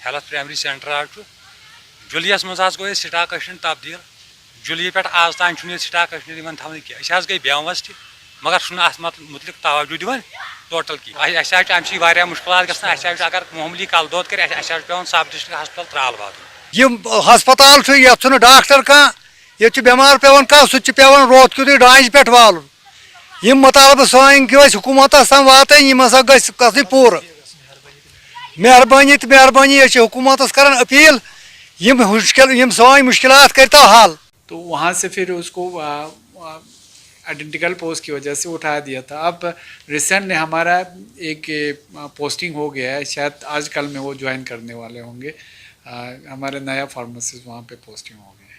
Health primary centre آج جُلیس مز گو stock تبدیل جُلی پہ آز تان سٹاک تھوان کی گئی بیوس تہ مگر ات متعلق توجہ دِوان ٹوٹل کی امہ مشکلات گھان اگر معمولی کل دود کر پیوان سب ڈسٹرک ہسپتال ترال واتن ہسپتال یت ڈاکٹر کھانا یہ بٮ۪مار پیوان کانٛہہ سُہ پیوان روت کیُتھُے ڈانٛجہِ پٮ۪ٹھ والُن یم مطالبہٕ سٲنۍ گٔژھۍ حکوٗمتس تام واتٕنۍ یم ہسا گٔژھۍ گژھٕنۍ پوٗرٕ مہربٲنی تہٕ مہربٲنی أسۍ چھِ حکوٗمتس کران اپیٖل یم سٲنۍ مشکلات کرتو حل. تو وہاں سے پھر اس کو آئیڈینٹیکل پوسٹ کی وجہ سے اٹھا دیا تھا. اب ریسنٹ نے ہمارا ایک پوسٹنگ ہو گیا ہے, شاید آج کل میں وہ جوائن کرنے والے ہوں گے. ہمارے نیا فارمیسسٹ وہاں پہ پوسٹنگ ہو گیا.